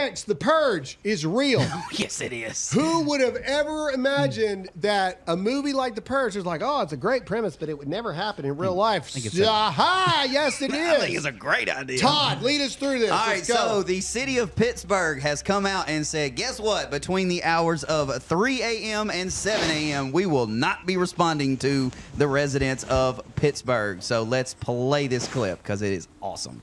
Next, The Purge is real. Yes, it is. Who would have ever imagined that a movie like The Purge was like, oh, it's a great premise, but it would never happen in real life? Aha! Yes, it is. I think it's a great idea. Todd, lead us through this. All right, Let's go. so the city of Pittsburgh has come out and said, guess what? Between the hours of 3 a.m. and 7 a.m., we will not be responding to the residents of Pittsburgh. So let's play this clip because it is awesome.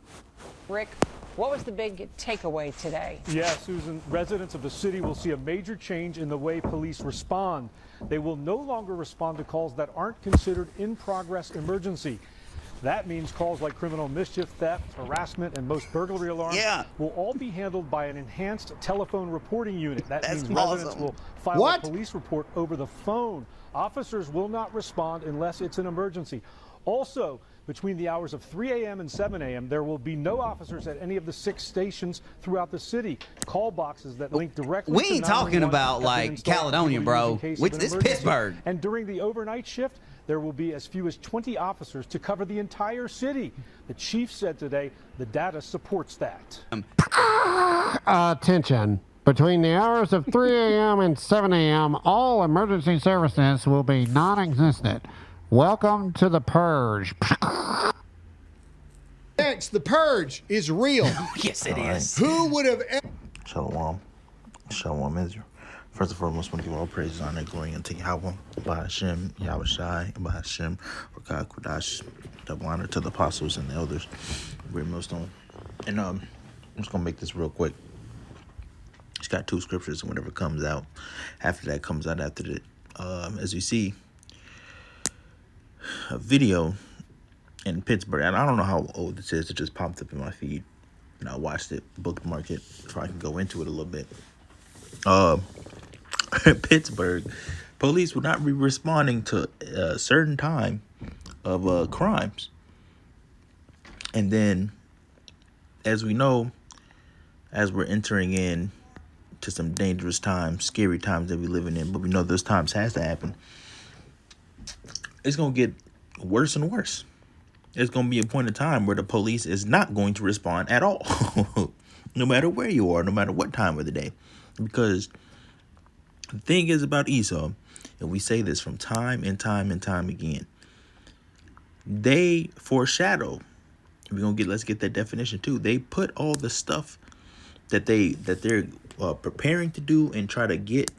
Rick, what was the big takeaway today? Yeah, Susan, residents of the city will see a major change in the way police respond. They will no longer respond to calls that aren't considered in-progress emergency. That means calls like criminal mischief, theft, harassment, and most burglary alarms will all be handled by an enhanced telephone reporting unit. That means residents will file a police report over the phone. Officers will not respond unless it's an emergency. Also, between the hours of 3 a.m. and 7 a.m., there will be no officers at any of the 6 stations throughout the city. Call boxes that link directly We to ain't talking about like Caledonia, bro. It's Pittsburgh. And during the overnight shift, there will be as few as 20 officers to cover the entire city. The chief said today the data supports that. Attention. Between the hours of 3 a.m. and 7 a.m., all emergency services will be non-existent. Welcome to The Purge. Next, The Purge is real. Yes, it is. Who would have ever... Shalom. Shalom Israel. First and foremost, I want to give all praises, honor, glory, and to Yahweh, Bahashem, Yahweh Shai, Bahashem, Rakah Kudash, double honor to the apostles and the elders. We're millstone. And I'm just going to make this real quick. It's got 2 scriptures, and whatever comes out after that comes out after the, as you see, a video in Pittsburgh, and I don't know how old this is. It just popped up in my feed, and I watched it, bookmark it, so I can go into it a little bit. Pittsburgh, police would not be responding to a certain time of crimes, and then, as we know, as we're entering in to some dangerous times, scary times that we're living in, but we know those times has to happen. It's going to get worse and worse. There's going to be a point in time where the police is not going to respond at all. No matter where you are, no matter what time of the day. Because the thing is about Esau, and we say this from time and time and time again, they foreshadow. Let's get that definition too. They put all the stuff that they're preparing to do and try to get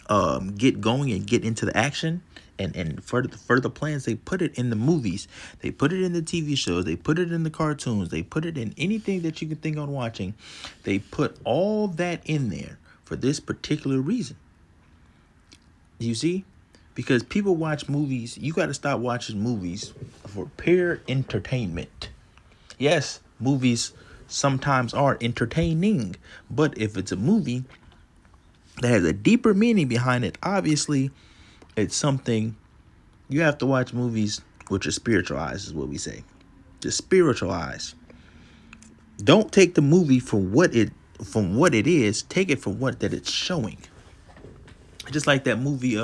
going and get into the action. And further plans, they put it in the movies. They put it in the TV shows. They put it in the cartoons. They put it in anything that you can think on watching. They put all that in there for this particular reason. You see? Because people watch movies. You got to stop watching movies for pure entertainment. Yes, movies sometimes are entertaining. But if it's a movie that has a deeper meaning behind it, obviously it's something you have to watch movies with your spiritual eyes, is what we say. The spiritual eyes. Don't take the movie from what it is. Take it from what that it's showing. Just like that movie.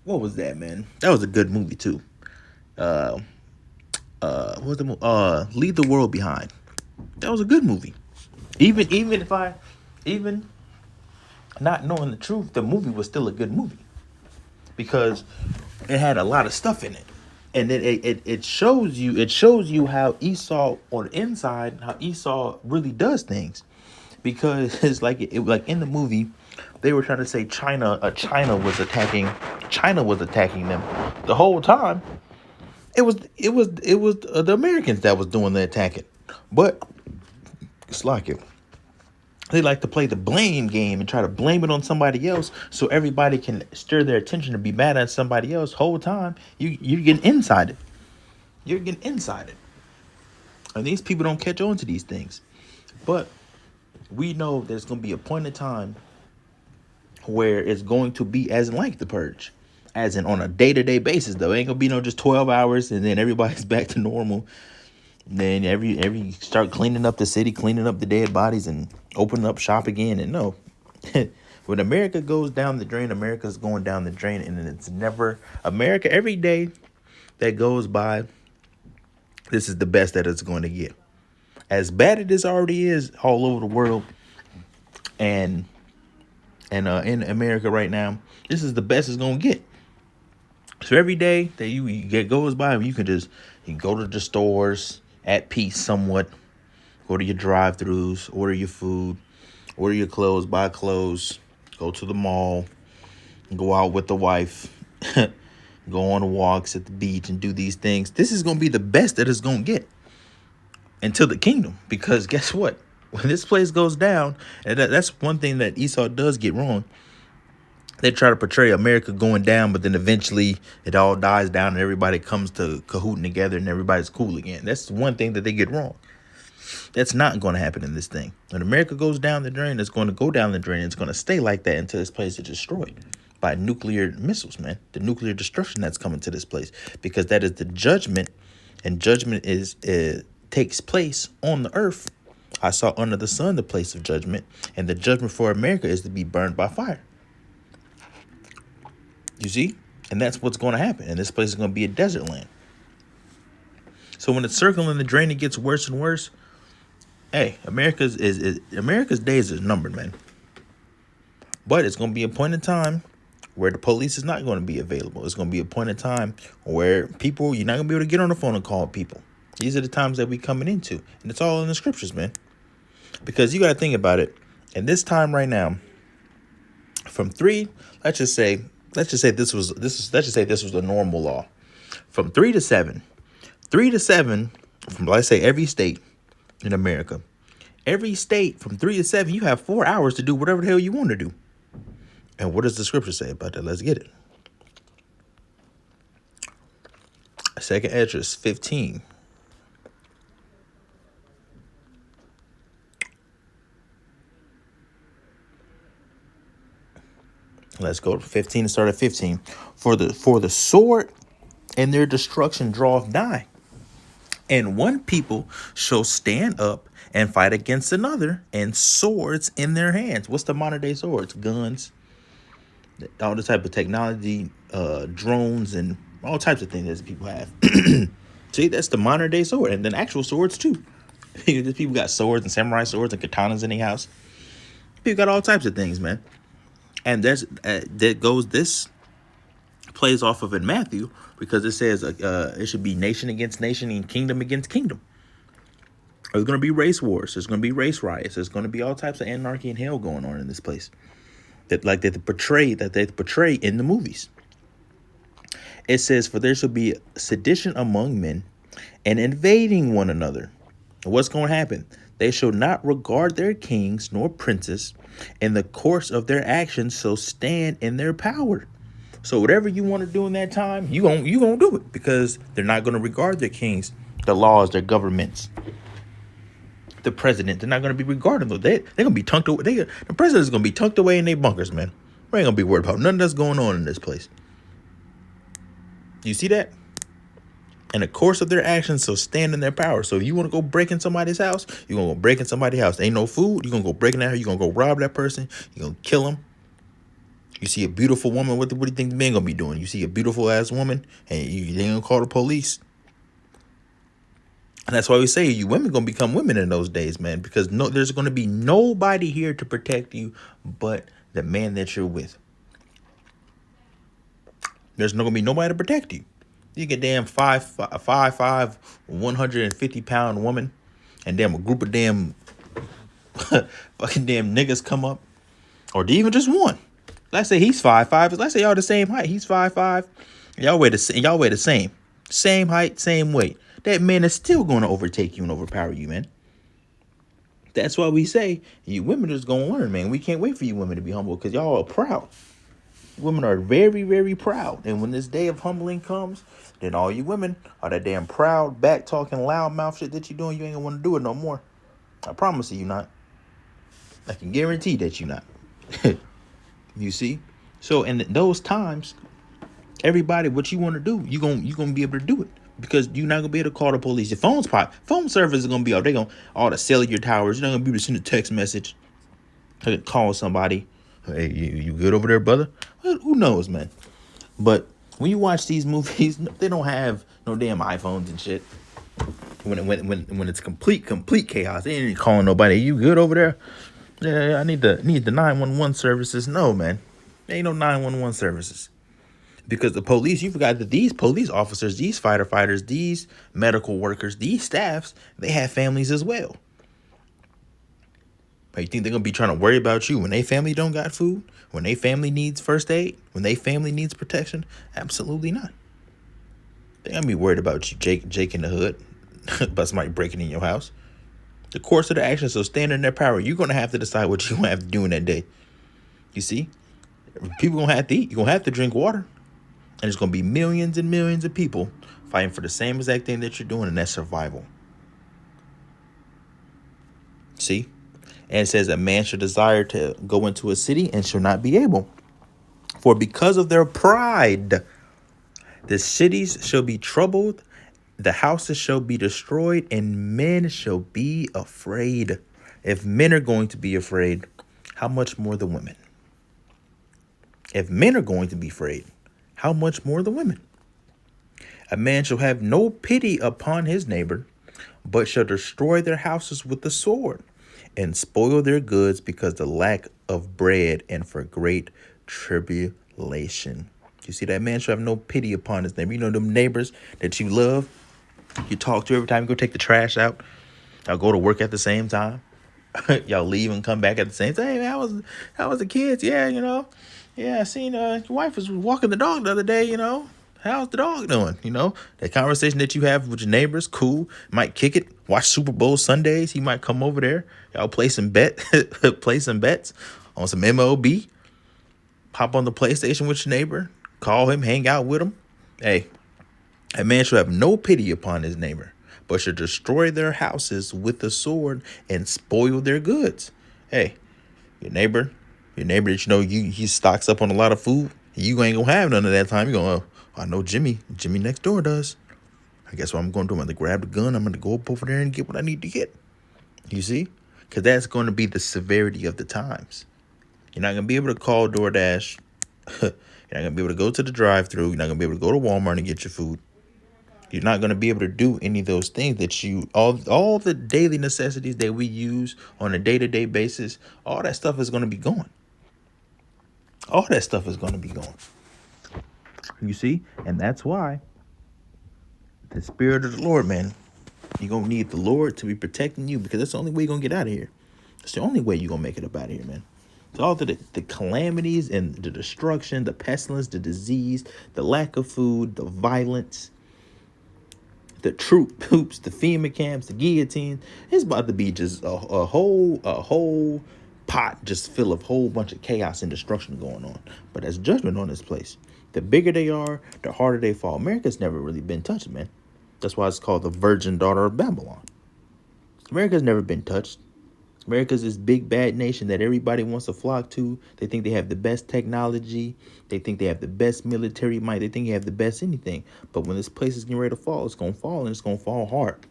What was that, man? That was a good movie too. What was the movie? Leave the World Behind. That was a good movie. Even not knowing the truth, the movie was still a good movie because it had a lot of stuff in it, and it shows you how Esau on the inside, how Esau really does things, because it's like in the movie they were trying to say China was attacking them the whole time. It was the Americans that was doing the attacking, but it's like it. They like to play the blame game and try to blame it on somebody else so everybody can stir their attention to be mad at somebody else. Whole time, you're getting inside it. You're getting inside it. And these people don't catch on to these things. But we know there's going to be a point in time where it's going to be as like the Purge. As in on a day-to-day basis, though. It ain't going to be no just 12 hours and then everybody's back to normal. Then every start cleaning up the city, cleaning up the dead bodies, and opening up shop again. And no, when America goes down the drain, America's going down the drain, and it's never America. Every day that goes by, this is the best that it's going to get. as bad as this already is all over the world, and in America right now, this is the best it's gonna get. So every day that you get goes by, you can go to the stores at peace somewhat, go to your drive-throughs, order your food, order your clothes, buy clothes, go to the mall, go out with the wife, go on walks at the beach and do these things. This is going to be the best that it's going to get until the kingdom. Because guess what? When this place goes down, and that's one thing that Esau does get wrong. They try to portray America going down, but then eventually it all dies down and everybody comes to cahooting together and everybody's cool again. That's one thing that they get wrong. That's not going to happen in this thing. When America goes down the drain, it's going to go down the drain. It's going to stay like that until this place is destroyed by nuclear missiles, man. The nuclear destruction that's coming to this place, because that is the judgment, and judgment takes place on the earth. I saw under the sun the place of judgment, and the judgment for America is to be burned by fire. You see? And that's what's going to happen. And this place is going to be a desert land. So when it's circling the drain, it gets worse and worse. Hey, America's days is numbered, man. But it's going to be a point in time where the police is not going to be available. It's going to be a point in time where you're not going to be able to get on the phone and call people. These are the times that we're coming into. And it's all in the scriptures, man. Because you got to think about it. In this time right now, from 3, let's just say this was the normal law. From 3 to 7. 3 to 7, from let's say every state in America. Every state from 3 to 7, you have 4 hours to do whatever the hell you want to do. And what does the scripture say about that? Let's get it. 2nd Esdras 15. Let's go to 15 and start at 15. For the sword and their destruction draweth nigh, and one people shall stand up and fight against another, and swords in their hands. What's the modern day swords? Guns, all the type of technology, drones, and all types of things that people have. See, that's the modern day sword, and then actual swords too. People got swords and samurai swords and katanas in their house. People got all types of things, man. And this plays off of in Matthew, because it says it should be nation against nation and kingdom against kingdom. There's going to be race wars. There's going to be race riots. There's going to be all types of anarchy and hell going on in this place that they portray in the movies. It says, for there shall be sedition among men and invading one another. And what's going to happen? They shall not regard their kings nor princes, and the course of their actions shall stand in their power. So whatever you want to do in that time, you gonna do it, because they're not going to regard their kings, the laws, their governments, the president. They're not going to be regarding them. They're going to be tucked away. The president's going to be tucked away in their bunkers, man. We ain't going to be worried about nothing that's going on in this place. You see that? And the course of their actions shall stand in their power. So if you want to go break in somebody's house, you're going to go break in somebody's house. Ain't no food. You're going to go break in that house. You're going to go rob that person. You're going to kill them. You see a beautiful woman, what do you think the man going to be doing? You see a beautiful ass woman, and you ain't going to call the police. And that's why we say you women going to become women in those days, man. Because there's going to be nobody here to protect you but the man that you're with. There's not going to be nobody to protect you. You get damn 5'5", 150-pound woman, and damn a group of damn fucking damn niggas come up, or even just one. Let's say he's 5'5". Let's say y'all the same height. He's 5'5". Y'all weigh the same height, same weight. That man is still going to overtake you and overpower you, man. That's why we say you women is going to learn, man. We can't wait for you women to be humble, because y'all are proud. Women are very, very proud. And when this day of humbling comes, then all you women are that damn proud, back-talking, loud-mouth shit that you're doing. You ain't gonna want to do it no more. I promise you not. I can guarantee that you're not. You see? So in those times, everybody, what you want to do, you're gonna be able to do it. Because you're not gonna be able to call the police. Your phone service is gonna be out. They're gonna all the cellular towers. You're not gonna be able to send a text message. Call somebody. Hey, you good over there, brother? Well, who knows, man? But when you watch these movies, they don't have no damn iPhones and shit. When it's complete chaos, they ain't calling nobody. You good over there? Yeah, I need the 911 services. No, man, there ain't no 911 services. Because the police, you forgot that these police officers, these fighter fighters, these medical workers, these staffs, they have families as well. But you think they're going to be trying to worry about you when they family don't got food? When they family needs first aid? When they family needs protection? Absolutely not. They're going to be worried about you, Jake in the hood, about somebody breaking in your house. The course of the action, so stand in their power. You're going to have to decide what you're going to have to do in that day. You see? People going to have to eat. You're going to have to drink water. And there's going to be millions and millions of people fighting for the same exact thing that you're doing, and that's survival. See? And it says a man shall desire to go into a city and shall not be able. For because of their pride, the cities shall be troubled, the houses shall be destroyed, and men shall be afraid. If men are going to be afraid, how much more the women? If men are going to be afraid, how much more the women? A man shall have no pity upon his neighbor, but shall destroy their houses with the sword, and spoil their goods because the lack of bread and for great tribulation. You see, that man shall have no pity upon his neighbor. You know them neighbors that you love, you talk to every time you go take the trash out. Y'all go to work at the same time. Y'all leave and come back at the same time. Hey, man, how was the kids? Yeah, you know. Yeah, I seen your wife was walking the dog the other day, you know. How's the dog doing? You know, that conversation that you have with your neighbors, cool. Might kick it, watch Super Bowl Sundays. He might come over there. Y'all play some bets on some MLB. Hop on the PlayStation with your neighbor. Call him, hang out with him. Hey, a man shall have no pity upon his neighbor, but shall destroy their houses with the sword and spoil their goods. Hey, your neighbor that you know he stocks up on a lot of food, you ain't gonna have none of that time. You're going, oh, I know Jimmy next door does. I guess what I'm going to do, I'm going to grab the gun. I'm going to go up over there and get what I need to get. You see? Because that's going to be the severity of the times. You're not going to be able to call DoorDash. You're not going to be able to go to the drive-thru. You're not going to be able to go to Walmart and get your food. You're not going to be able to do any of those things that all the daily necessities that we use on a day-to-day basis, all that stuff is going to be gone. All that stuff is going to be gone. You see? And that's why the Spirit of the Lord, man, you're going to need the Lord to be protecting you, because that's the only way you're going to get out of here. It's the only way you're going to make it up out of here, man. So all the calamities and the destruction, the pestilence, the disease, the lack of food, the violence, the troops, the FEMA camps, the guillotine, it's about to be just a whole pot just full of whole bunch of chaos and destruction going on. But there's judgment on this place. The bigger they are, the harder they fall. America's never really been touched, man. That's why it's called the virgin daughter of Babylon. America's never been touched. America's this big bad nation that everybody wants to flock to. They think they have the best technology. They think they have the best military might. They think they have the best anything. But when this place is getting ready to fall, it's going to fall, and it's going to fall hard.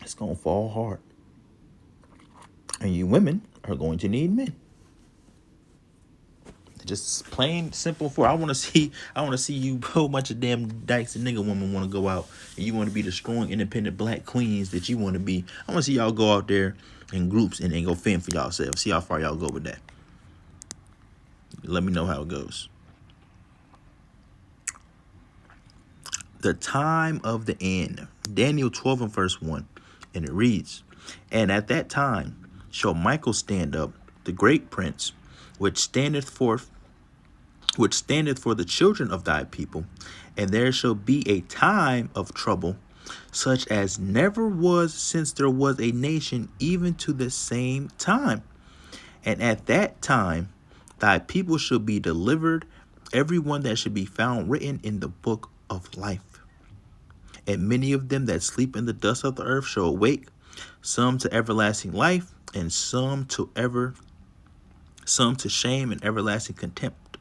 It's going to fall hard. And you women are going to need men. Just plain simple for I want to see you a whole bunch of damn dykes and nigga women want to go out, and you want to be the strong independent black queens that you want to be. I want to see y'all go out there in groups and go fend for yourselves. See how far y'all go with that. Let me know how it goes. The time of the end. Daniel 12 and verse 1. And it reads, and at that time shall Michael stand up, the great prince, which standeth for the children of thy people, and there shall be a time of trouble, such as never was since there was a nation, even to the same time. And at that time thy people shall be delivered, every one that should be found written in the book of life. And many of them that sleep in the dust of the earth shall awake, some to everlasting life, and some to shame and everlasting contempt.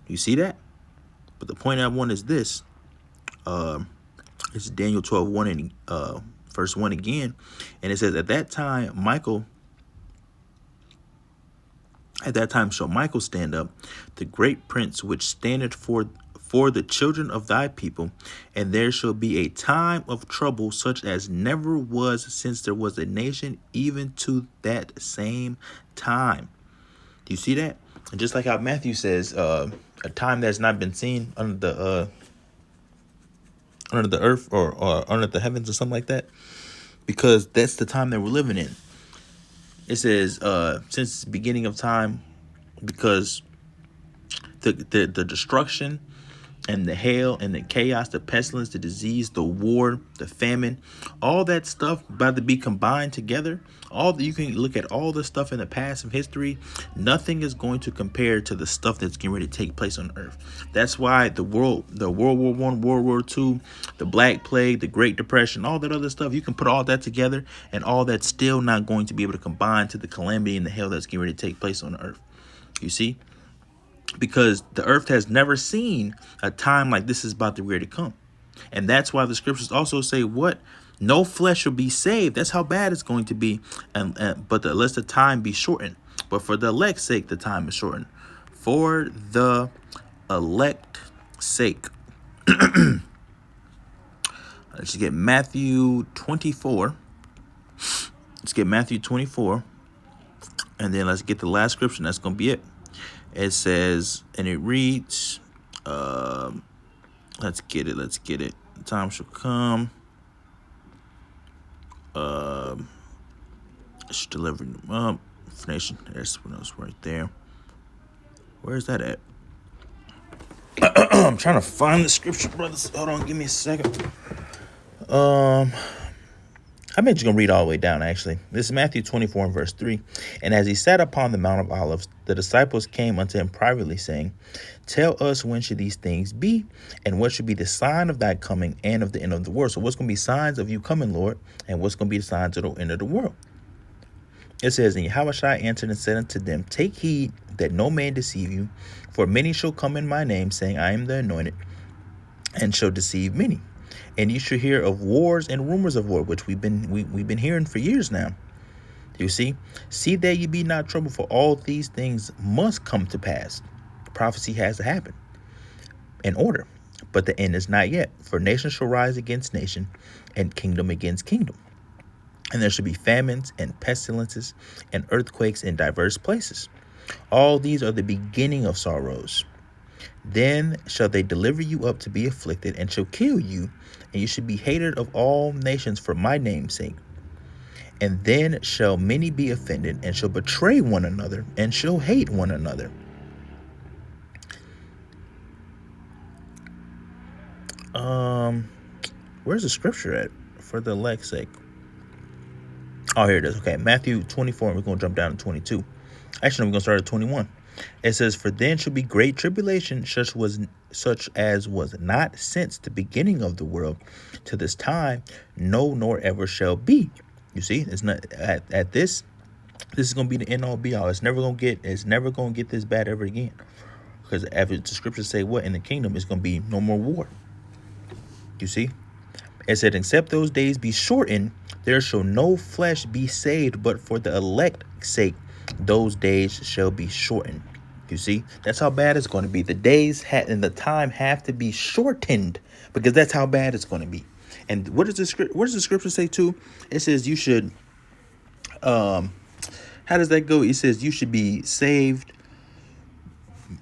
You see that? But the point I want is this. It's Daniel 12:1 and verse 1 again. And it says, at that time shall Michael stand up, the great prince which standeth for for the children of thy people, and there shall be a time of trouble such as never was since there was a nation, even to that same time. Do you see that? And just like how Matthew says, a time that's not been seen under the earth or under the heavens or something like that, because that's the time that we're living in. It says since the beginning of time, because the destruction and the hail and the chaos, the pestilence, the disease, the war, the famine, all that stuff about to be combined together. You can look at all the stuff in the past of history. Nothing is going to compare to the stuff that's getting ready to take place on earth. That's why the World War I, World War II, the Black Plague, the Great Depression, all that other stuff, you can put all that together, and all that's still not going to be able to combine to the calamity and the hell that's getting ready to take place on earth. You see? Because the earth has never seen a time like this is about to ready to come. And that's why the scriptures also say what? No flesh will be saved. That's how bad it's going to be. But unless the time be shortened. But for the elect's sake, the time is shortened. For the elect's sake. Let's get Matthew 24. Let's get Matthew 24. And then let's get the last scripture. That's going to be it. It says, and it reads, let's get it. The time shall come. It's delivering them up. Nation. There's one else right there. Where's that at? I'm trying to find the scripture, brothers. Hold on, give me a second. I bet you're going to read all the way down, actually. This is Matthew 24 and verse 3. And as he sat upon the Mount of Olives, the disciples came unto him privately, saying, Tell us, when should these things be? And what should be the sign of thy coming and of the end of the world? So what's going to be signs of you coming, Lord? And what's going to be the signs of the end of the world? It says, And Yahushua answered and said unto them, Take heed that no man deceive you, for many shall come in my name, saying, I am the anointed, and shall deceive many. And you should hear of wars and rumors of war, which we've been hearing for years now. You see that ye be not troubled, for all these things must come to pass. Prophecy has to happen in order, but the end is not yet. For nation shall rise against nation, and kingdom against kingdom. And there shall be famines and pestilences and earthquakes in diverse places. All these are the beginning of sorrows. Then shall they deliver you up to be afflicted, and shall kill you, and you should be hated of all nations for my name's sake. And then shall many be offended, and shall betray one another, and shall hate one another. Where's the scripture at? For the elect's sake. Oh, here it is. Okay, Matthew 24, and we're going to jump down to 22. Actually, we're going to start at 21. It says, For then shall be great tribulation, such as was not since the beginning of the world to this time, no, nor ever shall be. You see, it's not at this. This is going to be the end all be all. It's never going to get this bad ever again. Because after the scriptures say what in the kingdom, it's going to be no more war. You see, it said, Except those days be shortened, there shall no flesh be saved, but for the elect's sake, those days shall be shortened. You see, that's how bad it's going to be. The days and the time have to be shortened, because that's how bad it's going to be. And what does the scripture say too? It says you should, how does that go? It says you should be saved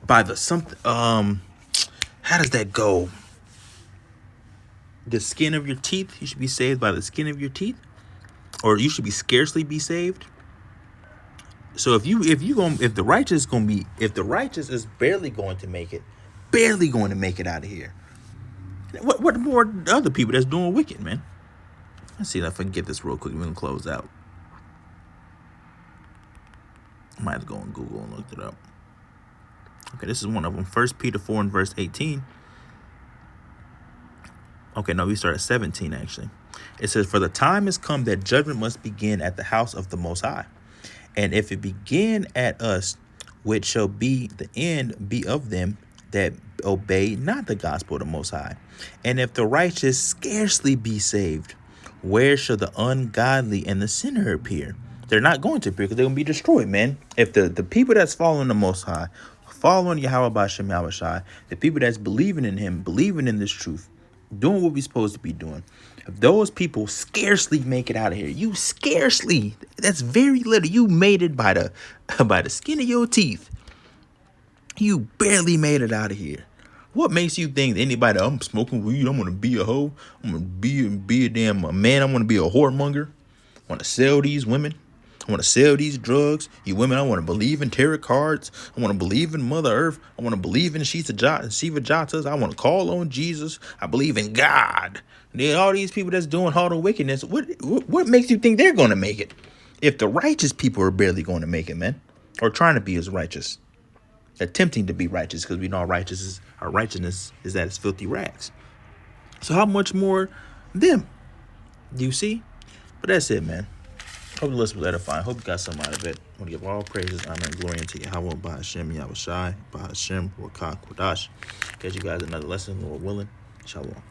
by the something. How does that go? The skin of your teeth. You should be saved by the skin of your teeth, or you should be scarcely be saved. So if the righteous is barely going to make it out of here, what more other people that's doing wicked, man? Let's see if I can get this real quick. We're gonna close out. I might have to go on Google and look it up. Okay, this is one of them. 1 Peter 4 and verse 18. Okay, no, we start at 17 actually. It says, For the time is come that judgment must begin at the house of the Most High. And if it begin at us, which shall be the end be of them that obey not the gospel of the Most High. And if the righteous scarcely be saved, where shall the ungodly and the sinner appear? They're not going to appear, because they're going to be destroyed, man. If the people that's following the Most High, following Yahweh Bashem Yahweh Shai, the people that's believing in him, believing in this truth, doing what we're supposed to be doing. If those people scarcely make it out of here, you scarcely, that's very little. You made it by the skin of your teeth. You barely made it out of here. What makes you think anybody, I'm smoking weed, I'm gonna be a hoe, I'm gonna be a damn man, I'm gonna be a whoremonger, I wanna sell these women, I wanna sell these drugs, you women, I wanna believe in tarot cards, I wanna believe in Mother Earth, I wanna believe in Shiva Jatas, I wanna call on Jesus, I believe in God. Then all these people that's doing all the wickedness, what makes you think they're gonna make it? If the righteous people are barely gonna make it, man, or trying to be as righteous, attempting to be righteous, because we know our righteousness is at its filthy rags. So how much more them? Do you see? But that's it, man. Hope the list was edifying. Hope you got something out of it. I want to give all praises, honor, and glory unto Yahweh, Bahashem, Yahweh Shai, Bahashem, Wakak, Kodash. Catch you guys another lesson, Lord willing. Shalom.